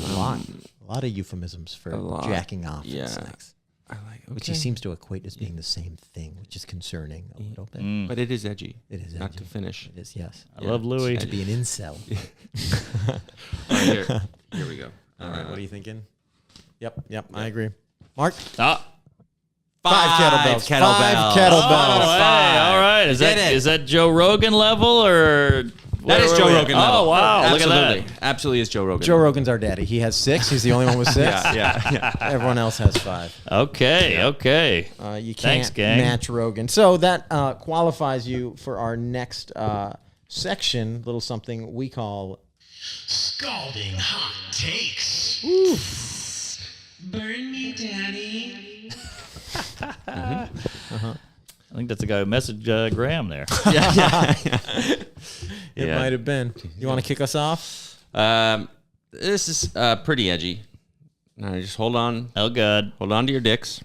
lot of euphemisms for jacking off and sex. I like it. Which he seems to equate as being the same thing, which is concerning a little bit. But it is edgy. It is edgy. Not to finish. It is, yes. I love Louis. To be an incel. Here we go. All right, what are you thinking? Yep, I agree. Mark? 5 kettlebells. 5 Oh, kettlebells. hey, all right. Is that Joe Rogan level or? That is Joe Rogan level. Oh, wow. Absolutely. Look at that. Absolutely is Joe Rogan. Joe Rogan's our daddy. He has 6. He's the only one with 6. Yeah. Everyone else has 5. Okay. You can't Thanks, gang. match Rogan. So that qualifies you for our next section, little something we call Scalding hot takes. Burn me, Daddy. I think that's the guy who messaged Graham there. It might have been. You want to kick us off? This is pretty edgy. All right, just hold on. Oh, God. Hold on to your dicks.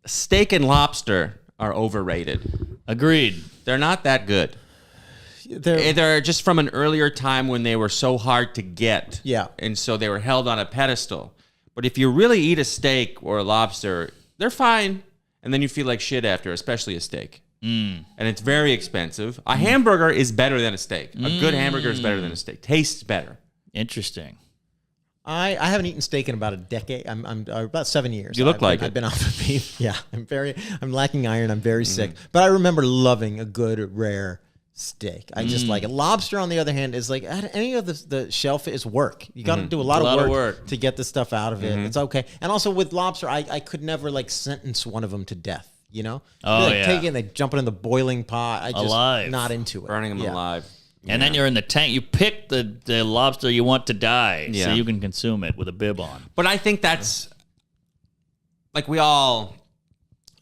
Steak and lobster are overrated. Agreed. They're not that good. They're just from an earlier time when they were so hard to get. Yeah. And so they were held on a pedestal. But if you really eat a steak or a lobster, they're fine. And then you feel like shit after, especially a steak. And it's very expensive. A hamburger is better than a steak. A good hamburger is better than a steak. Tastes better. Interesting. I haven't eaten steak in about a decade. I'm about 7 years. You look like it. I've been off of beef. Yeah, I'm lacking iron. I'm very sick. But I remember loving a good rare steak. I just like it. Lobster, on the other hand, is like any of the shellfish is work. You got to do a lot of work to get the stuff out of it. It's okay. And also with lobster, I could never like sentence one of them to death. You know? Oh, like, take it and they jump it in the boiling pot. I just Alive. not into it. Burning them alive. And then you're in the tank. You pick the lobster you want to die so Yeah. you can consume it with a bib on. But I think that's like we all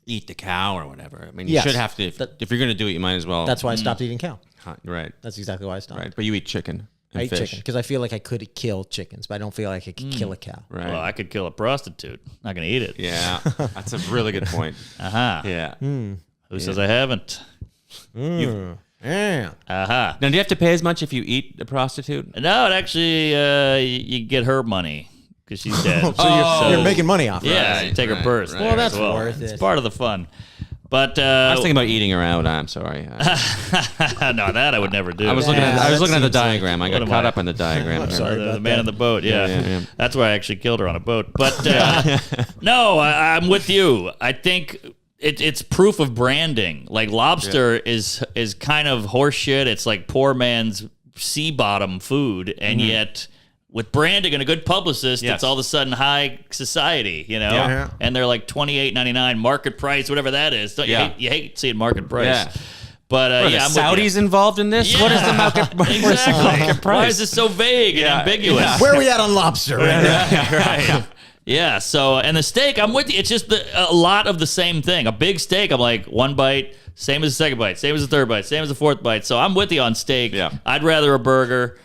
eat the cow or whatever. I mean, you Yes. should have to. If you're going to do it, you might as well. That's why I stopped eating cow. Right. That's exactly why I stopped. Right. But you eat chicken and I eat fish. chicken because I feel like I could kill chickens, but I don't feel like I could kill a cow. Right. Well, I could kill a prostitute. Not going to eat it. Yeah. That's a really good point. Aha. Yeah. Who says I haven't? Yeah. Aha. Now, do you have to pay as much if you eat a prostitute? No, it actually, you get her money because she's dead. So you're making money off it. Yeah, you take her purse. right. there Well, that's as well. worth It's it. part of the fun. But I was thinking about eating her out. I'm sorry. no, that I would never do. I was looking Yeah, at that the seems diagram. I What got am caught I? up in the diagram. here. sorry. the about man that. on the boat. Yeah. Yeah. That's why I actually killed her on a boat. But no, I'm with you. I think it's proof of branding. Like lobster is kind of horseshit. It's like poor man's sea bottom food, and yet with branding and a good publicist, Yes. it's all of a sudden high society. You know, Yeah. and they're like $28.99 market price, whatever that is. Don't Yeah. you hate seeing market price? Yeah. But What are yeah, the I'm with you. Saudis involved in this? Yeah. What is the market, what is the Exactly. market Why price? is this so vague and ambiguous? Yeah. Where are we at on lobster right now? Right. Yeah. So, and the steak, I'm with you. It's just a lot of the same thing. A big steak, I'm like one bite, same as the second bite, same as the third bite, same as the fourth bite. So I'm with you on steak. Yeah. I'd rather a burger.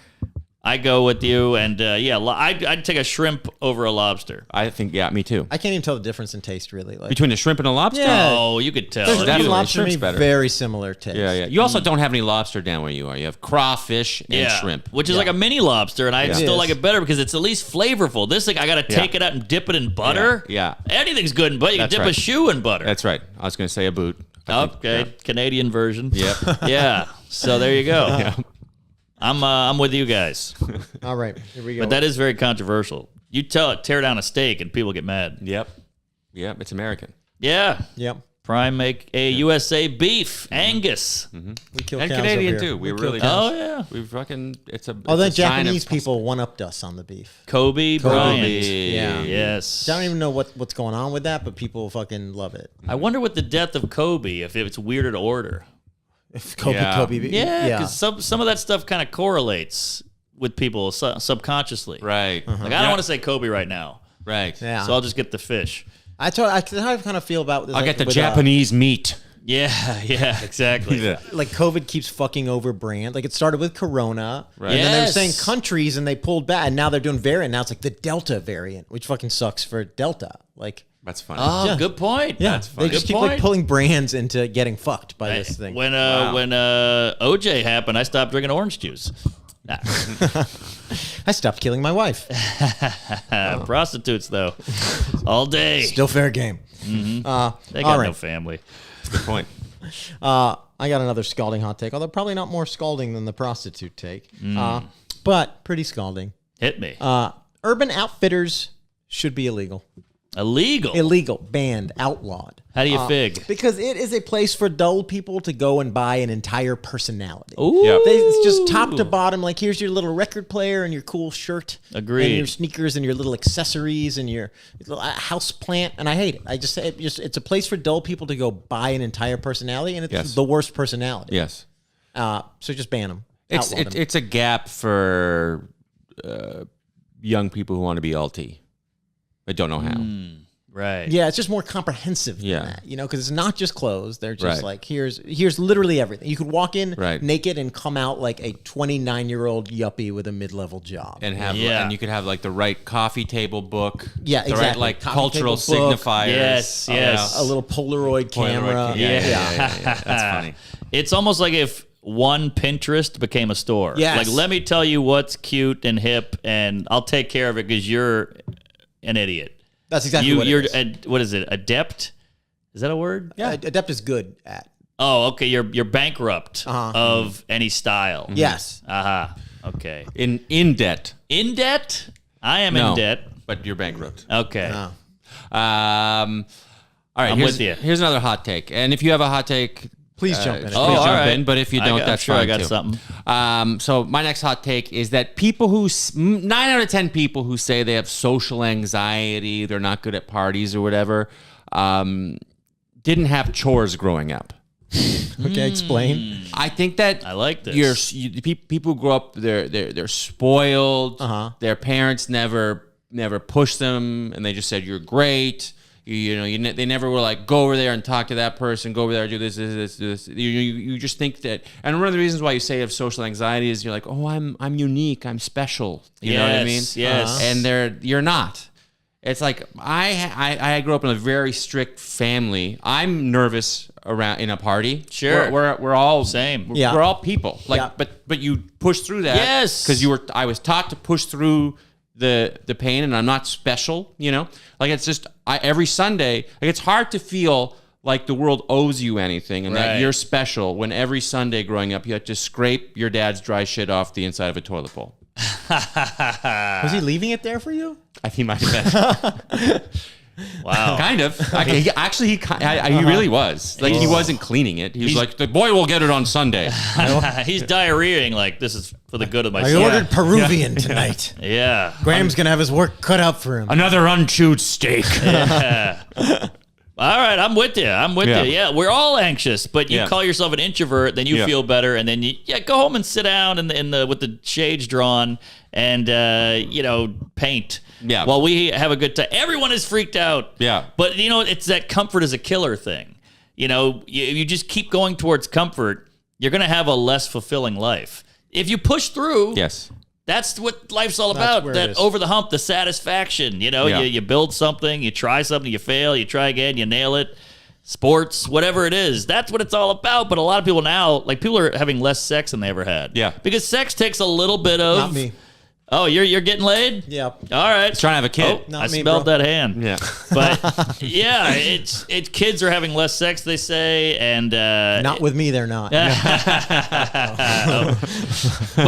I go with you, and I'd take a shrimp over a lobster. I think, yeah, me too. I can't even tell the difference in taste, really. Like, Between a shrimp and a lobster? Yeah. Oh, you could tell. there's definitely. You- lobster Shrimp's meat, better. very similar taste. Yeah, yeah. You also don't have any lobster down where you are. You have crawfish and shrimp. which is like a mini lobster, and I It still is. like it better because it's at least flavorful. This thing, I got to take it out and dip it in butter. Yeah. Anything's good in butter. You can That's dip a right. shoe in butter. That's right. I was going to say a boot. I think, Okay, Canadian version. Yep. Yeah. So there you go. I'm with you guys, All right, here we go. but that is very controversial. You tear down a steak and people get mad. Yep. Yep. It's American. Yeah. Yep. Prime make a USA beef, Angus. We kill And cows Canadian over here. too. We kill really cows. Oh yeah. We fucking, it's a. Oh, then it's a sign Japanese of- people one-upped us on the beef. Kobe Bryant. Yeah. Yes. I don't even know what's going on with that, but people fucking love it. I wonder with the death of Kobe if it's weird to order. If Kobe, Yeah. Kobe beef. Yeah, because some of that stuff kind of correlates with people subconsciously. Right. Like, I don't want to say Kobe right now. Right. Yeah. So I'll just get the fish. I kind of feel about this. I'll get the Japanese meat. Yeah, exactly. Like COVID keeps fucking over brand. Like it started with Corona, Right. and then they were Yes. saying countries, and they pulled back, and now they're doing variant. Now it's like the Delta variant, which fucking sucks for Delta. Like, That's funny. Oh, Yeah. good point. yeah, That's funny. they just Good keep like point. pulling brands into getting fucked by this thing. When OJ happened, I stopped drinking orange juice. Nah. I stopped killing my wife. Prostitutes, though, all day. Still fair game. They all got right. no family. Good point. I got another scalding hot take, although probably not more scalding than the prostitute take, but pretty scalding. Hit me. Urban Outfitters should be illegal. Illegal. Banned, outlawed. How do you fig? Because it is a place for dull people to go and buy an entire personality. Ooh. Yeah. It's just top to bottom. Like, here's your little record player and your cool shirt. Agreed. And your sneakers and your little accessories and your little house plant. And I hate it. I just say it's a place for dull people to go buy an entire personality, and it's Yes. the worst personality. Yes. So just ban them. It's a gap for young people who want to be alti. I don't know how. Right. Yeah, it's just more comprehensive than Yeah. that, because it's not just clothes. They're just Right. like, here's literally everything. You could walk in Right. naked and come out like a 29-year-old yuppie with a mid-level job. And have Yeah. and you could have like the right coffee table book. Yeah, the right exactly. like Coffee cultural table book. signifiers. Yes, you yes. know. A little Polaroid camera. Yeah. That's funny. It's almost like if one Pinterest became a store. Yes. Like, let me tell you what's cute and hip, and I'll take care of it because you're an idiot. That's exactly what you're it is. what is it? Adept? Is that a word? Yeah, Adept is good at. Oh, okay. You're bankrupt of any style. Yes. Aha. Okay. In debt. In debt? I am No, in debt. but you're bankrupt. Okay. Oh. All right. I'm here's, with you. Here's another hot take, and if you have a hot take, Please jump in. Please all jump right. in. But if you don't, I'm that's sure fine I got too. something. So my next hot take is that people 9 out of 10 people who say they have social anxiety, they're not good at parties or whatever, didn't have chores growing up. Okay, explain. I think that I like this. People who grow up, they're spoiled. Their parents never pushed them, and they just said you're great. They never were like, go over there and talk to that person, go over there and do this, do this. You just think that, and one of the reasons why you say you have social anxiety is you're like, oh, I'm unique, I'm special. You know what I mean? Yes. And you're not. It's like I grew up in a very strict family. I'm nervous around in a party. Sure. We're all Same. Yeah. We're all people. Like, Yeah. but you push through that. Yes. Because I was taught to push through the pain, and I'm not special. Like it's just every Sunday. Like it's hard to feel like the world owes you anything and Right. that you're special when every Sunday growing up you had to scrape your dad's dry shit off the inside of a toilet bowl. Was he leaving it there for you? I think he might have been. Wow. Kind of. He really was. Like he wasn't cleaning it. He was like, the boy will get it on Sunday. He's diarrheaing like, this is for the good of my I son. ordered Peruvian tonight. Yeah. Graham's gonna have his work cut out for him. Another unchewed steak. All right, I'm with you. Yeah. Yeah, we're all anxious, but you Yeah. call yourself an introvert, then you Yeah. feel better, and then you go home and sit down in the with the shades drawn and paint. Yeah. While we have a good time, everyone is freaked out. Yeah. But it's that comfort is a killer thing. You just keep going towards comfort, you're gonna have a less fulfilling life. If you push through, Yes. that's what life's all That's about. where it That is. over the hump, the satisfaction. Yeah. You build something, you try something, you fail, you try again, you nail it. Sports, whatever it is, that's what it's all about. But a lot of people now, like people are having less sex than they ever had. Yeah. Because sex takes a little bit of. Not me. Oh, you're getting laid? Yeah. All right. Trying to have a kid. Oh, Not I me, smelled bro. that hand. Yeah. But yeah, it's kids are having less sex, they say, and Not with me, they're not. but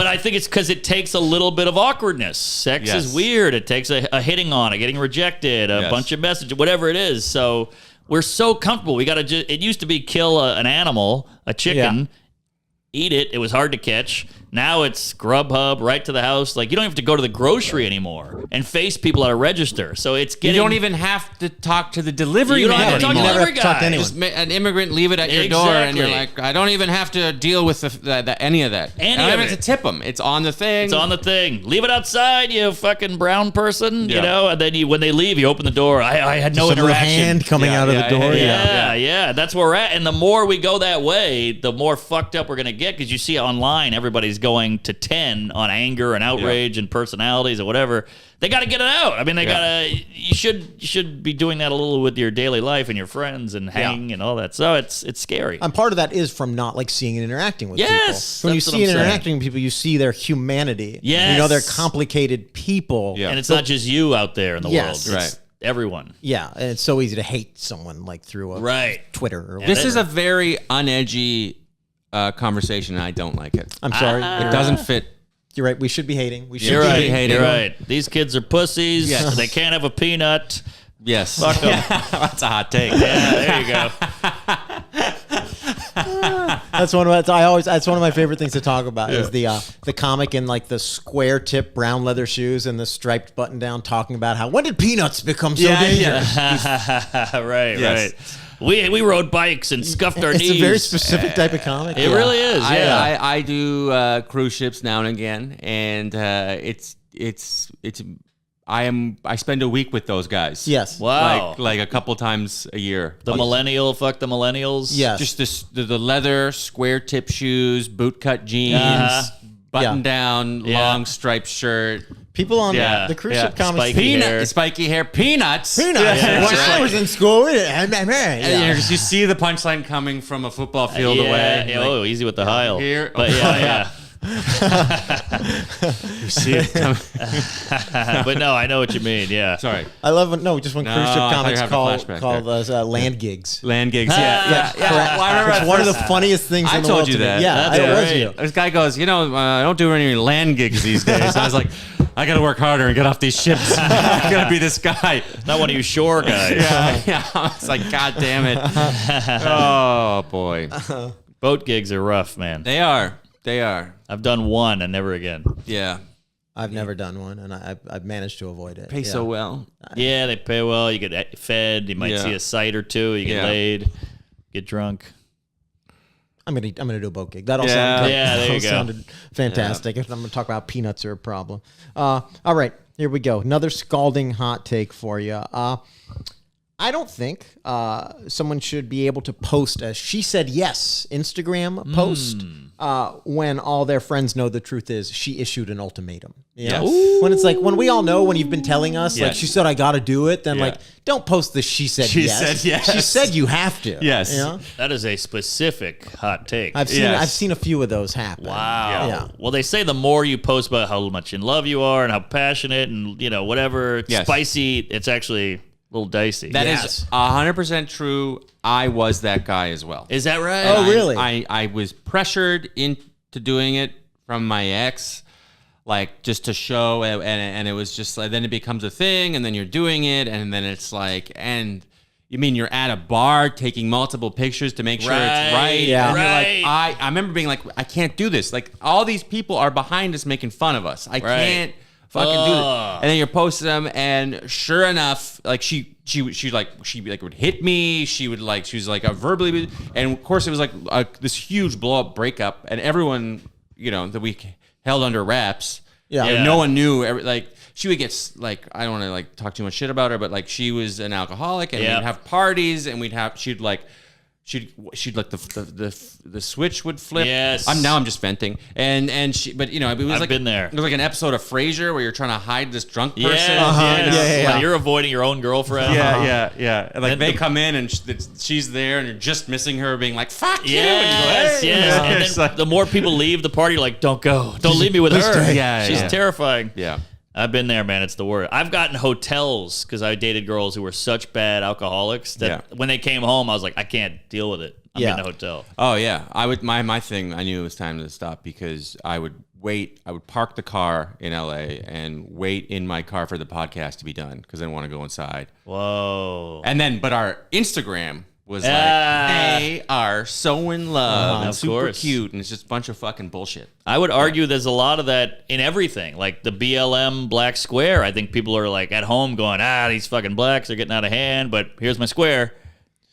I think it's because it takes a little bit of awkwardness. Sex Yes. is weird. It takes a hitting on, a getting rejected, a Yes. bunch of messages, whatever it is. So we're so comfortable. We got to it used to be kill an animal, a chicken, eat it. It was hard to catch. Now it's Grubhub right to the house. Like, you don't have to go to the grocery anymore and face people at a register. So it's getting... You don't even have to talk to the delivery You don't man have to talk to anymore. the delivery Talk to guy. anyone. Just an immigrant leave it at your door, and you're Exactly. like, I don't even have to deal with any of that. Any I don't of even have it. to tip them. It's on the thing. It's on the thing. Leave it outside, you fucking brown person. You Yeah. know, and then when they leave, you open the door. I had no Just a little interaction. hand coming Yeah, out of yeah, the door. Yeah, that's where we're at. And the more we go that way, the more fucked up we're going to get, because you see online, everybody's going to 10 on anger and outrage and personalities or whatever. They got to get it out. I mean, you should be doing that a little with your daily life and your friends and hanging and all that. So it's scary. And part of that is from not like seeing and interacting with Yes, people. When you that's what see and I'm saying. interacting with people, you see their humanity. Yes. You know, they're complicated people. Yeah. And it's not just you out there in the Yes. world. It's everyone. Yeah, and it's so easy to hate someone like through a Right. Twitter or This whatever. is a very unedgy conversation, and I don't like it. I'm sorry. It doesn't fit. You're right. We should be hating. We should You're be right. hating. You're right. These kids are pussies. Yes. They can't have a peanut. Yes. Fuck 'em. That's a hot take. Yeah, there you go. That's one of that's one of my favorite things to talk about is the comic in like the square tip brown leather shoes and the striped button down talking about how when did peanuts become so dangerous? Right, Yes. right. We rode bikes and scuffed our It's knees. a very specific type of comic. It really is. Yeah. I do cruise ships now and again, and I spend a week with those guys. Yes. Wow. Like a couple times a year. The millennial, fuck the millennials. Yes. Just the leather square tip shoes, boot cut jeans, Uh-huh. button Yeah. down, Yeah. long striped shirt. People on Yeah, the cruise yeah. ship comics. Spiky hair. Spiky hair, peanuts. Peanuts. Yeah, when it's I like- was in school, And yeah. you see the punchline coming from a football field yeah, away. yeah, Like, oh, easy with the Heil. here. But yeah, you see it coming. yeah. But no, I know what you mean. Yeah. Sorry. I love when cruise ship No, I thought you comics were having a called flashback there. land gigs. Land gigs. Yeah. Correct. Well, I remember It's at one of the first- funniest things I in the told world you to me. that. Yeah, That's it was right. you. This guy goes, I don't do any land gigs these days. I was like, I got to work harder and get off these ships. I got to be this guy. Not one of you shore guys. Yeah. I was like, God damn it. Oh, boy. Boat gigs are rough, man. They are. I've done one and never again. Yeah. I've never done one, and I've managed to avoid it. Pay so well. Yeah, they pay well. You get fed. You might Yeah. see a sight or two. You get Yeah. laid. Get drunk. I'm gonna do a boat gig. That all Yeah. sounded, Yeah, there that all you go. sounded fantastic. If I'm gonna talk about peanuts are a problem. All right, here we go. Another scalding hot take for you. I don't think someone should be able to post a "she said yes" Instagram post when all their friends know the truth is she issued an ultimatum. You know? Yes. When it's like when we all know when you've been telling us like Yes. she said I got to do it, then Yeah. like don't post the "she said She yes." said yes. She said you have to. Yes. You know? That is a specific hot take. I've seen Yes. I've seen a few of those happen. Wow. Yeah. Well, they say the more you post about how much in love you are and how passionate and whatever Yes. spicy, it's actually a little dicey. That is Yes. 100% true. I was that guy as well. Is that right? Oh, really? I was pressured into doing it from my ex, like just to show, and it was just like, then it becomes a thing, and then you're doing it, and then it's like, and you mean you're at a bar taking multiple pictures to make sure it's right? Yeah. And you're Right. like, I remember being like, I can't do this. Like all these people are behind us making fun of us. I can't fucking do it. Ugh. And then you're posting them, and sure enough, like she would hit me. She was like a verbally, and of course it was like this huge blow up breakup, and everyone that we held under wraps. Yeah. And no one knew. She would get like, I don't want to like talk too much shit about her, but like she was an alcoholic, and Yep. we'd have parties, and she'd like the switch would flip. Yes. I'm just venting, and she, but it was I've like been there. It was like an episode of Frasier where you're trying to hide this drunk person. Yes, Yeah, yes. yeah, yeah. When you're avoiding your own girlfriend. Yeah. And, like And they the- come in and she's there, and you're just missing her, being like, "Fuck you!" Yes, And you go, "Hey." yes. And It's then like- the more people leave the party, you're like, don't go. Don't leave me with her. stay. Yeah, She's yeah. terrifying. Yeah. I've been there, man. It's the worst. I've gotten hotels because I dated girls who were such bad alcoholics that when they came home, I was like, I can't deal with it. I'm Yeah. in a hotel. Oh yeah, I would. My thing. I knew it was time to stop because I would wait. I would park the car in LA and wait in my car for the podcast to be done because I didn't want to go inside. Whoa. And then, but our Instagram was like, they are so in love and of super course. cute, and it's just a bunch of fucking bullshit. I would argue there's a lot of that in everything. Like the BLM black square, I think people are like at home going, these fucking blacks are getting out of hand, but here's my square.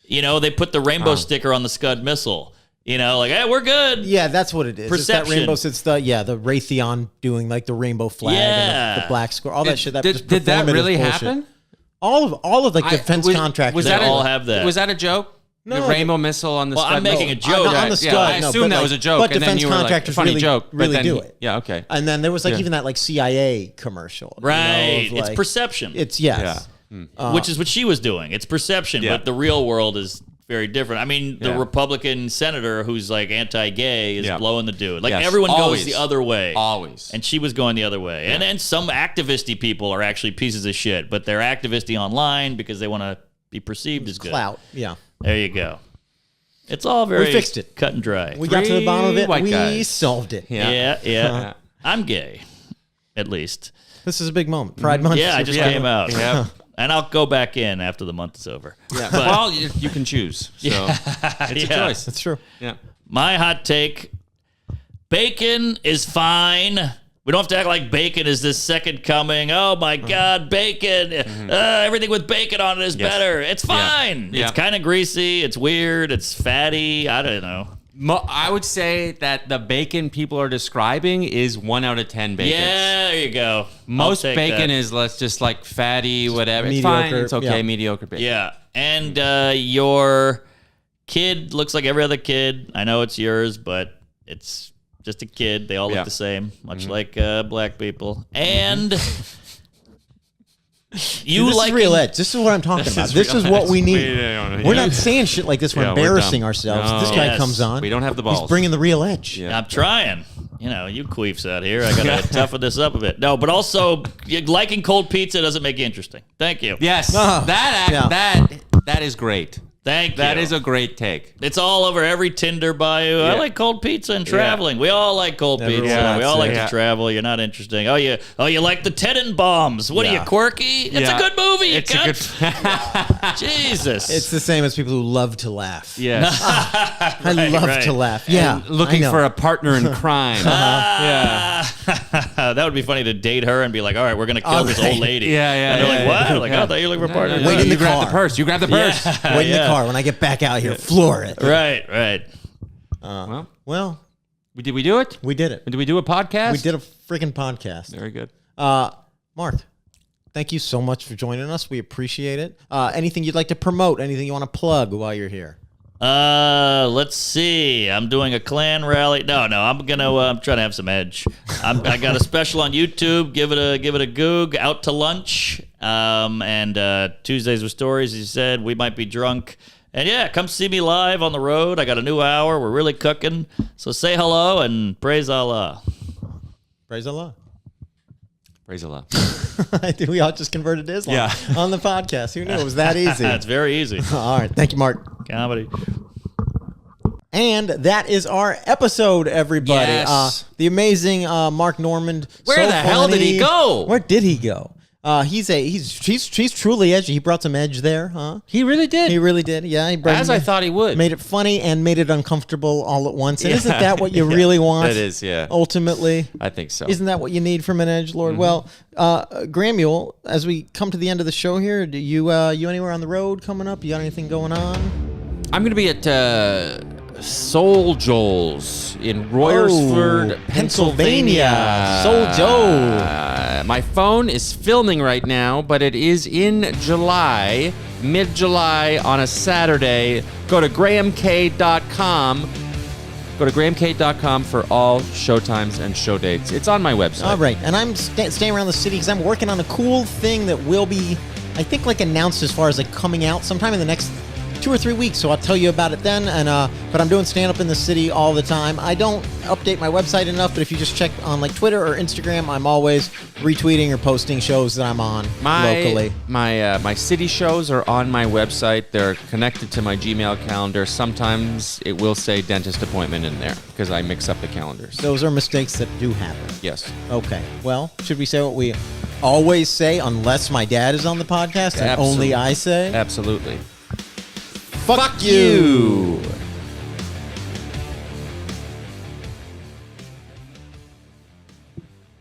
You know, they put the rainbow sticker on the Scud missile. You know, like, hey, we're good. Yeah, that's what it is. Perception. It's that rainbow. It's the Raytheon doing like the rainbow flag and the black square, all that shit. That just Did that really bullshit. happen? All of like defense contractors. They all have that. Was that a joke? No, the rainbow missile on the Scud. I'm making a joke. On the Scud, I assumed that was a joke. But and then defense you were contractors like, funny really, joke. But really then do it. Yeah, okay. And then there was like even that like CIA commercial. Right. You know, of, It's perception. It's yes. Which is what she was doing. It's perception, Yeah. but the real world is very different. I mean, the Republican senator who's like anti-gay is blowing the dude. Like everyone Always. goes the other way. Always. And she was going the other way. And then some activisty people are actually pieces of shit, but they're activisty online because they want to be perceived as good. Clout. Yeah. There you go. It's all very We fixed it. cut and dry. We got to the bottom of it. white We guys. solved it. Yeah. I'm gay, at least. This is a big moment. Pride Month. Yeah, I just came out. Yeah. And I'll go back in after the month is over. Yeah. Well, you can choose. So it's a choice. That's true. Yeah. My hot take, bacon is fine. We don't have to act like bacon is this second coming. Oh, my God, bacon. Everything with bacon on it is better. It's fine. Yeah. It's kind of greasy. It's weird. It's fatty. I don't know. I would say that the bacon people are describing is 1 out of 10 bacon. Yeah, there you go. Most I'll take bacon that. is just like fatty, whatever. It's mediocre, fine. It's okay. yeah. Mediocre bacon. Yeah. And your kid looks like every other kid. I know it's yours, but it's just a kid. They all look the same, much like black people. And you this like is real edge. This is what I'm talking about. This is what we need. We're not saying shit like this. We're Yeah, we're embarrassing dumb. ourselves. No. This guy Yes. comes on. We don't have the balls. He's bringing the real edge. Yeah. I'm trying. You know, you queefs out here. I gotta toughen this up a bit. No, but also liking cold pizza doesn't make you interesting. Thank you. Yes. Oh, That is great. Thank you. That is a great take. It's all over every Tinder bio. I Yeah. like cold pizza and traveling. We all like cold pizza. Yeah, We all like yeah. to travel. You're not interesting. Oh, you like the Tenenbaums. What are you, Yeah. quirky? It's Yeah. a good movie, you It's a cunt. Jesus. It's the same as people who love to laugh. Yes. I love to laugh. Yeah. Looking I know. for a partner in crime. Yeah. that would be funny to date her and be like, all right, we're going to kill this Okay. old lady. Yeah, yeah, And they're yeah, like, what? yeah. Like, I thought you were looking for a partner. Wait in you the grab car. the purse. You grab the purse. Wait in the car. When I get back out here, floor it. Right. Well, Did we do it? we did it. Did we do a podcast? We did a freaking podcast. Very good. Mark, thank you so much for joining us. We appreciate it. Anything you'd like to promote? Anything you want to plug while you're here? Let's see. I'm doing a clan rally. No, I'm trying to have some edge. I got a special on YouTube. Give it a goog. Out to lunch. And Tuesdays with Stories, as you said. We might be drunk. And yeah, come see me live on the road. I got a new hour. We're really cooking. So say hello and praise Allah. Praise Allah. Praise Allah. We all just converted to Islam Yeah. on the podcast. Who knew it was that easy? It's very easy. All right. Thank you, Mark. Comedy. And that is our episode, everybody. Yes. The amazing Mark Normand. Where the hell did he go? Where did he go? He's truly edgy. He brought some edge there, huh? He really did. He really did. Yeah, he brought As I thought he would. made it funny and made it uncomfortable all at once. And isn't that what you really want? That is, yeah. Ultimately, I think so. isn't that what you need from an edgelord? Well, Gramuel, as we come to the end of the show here, do you anywhere on the road coming up? You got anything going on? I'm going to be at Soul Joel's in Royersford, Pennsylvania. Soul Joe. My phone is filming right now, but it is in July, mid-July on a Saturday. Go to grahamk.com. Go to grahamk.com for all show times and show dates. It's on my website. All right, and I'm staying around the city because I'm working on a cool thing that will be, I think, like announced as far as like coming out sometime in the next 2 or 3 weeks. So I'll tell you about it then. And but I'm doing stand up in the city all the time. I don't update my website enough, but if you just check on like Twitter or Instagram, I'm always retweeting or posting shows that I'm on locally. My city shows are on my website. They're connected to my Gmail calendar. Sometimes it will say dentist appointment in there because I mix up the calendars. Those are mistakes that do happen. Yes. Okay. Well, should we say what we always say unless my dad is on the podcast and Absolutely. only I say? Absolutely. Fuck you.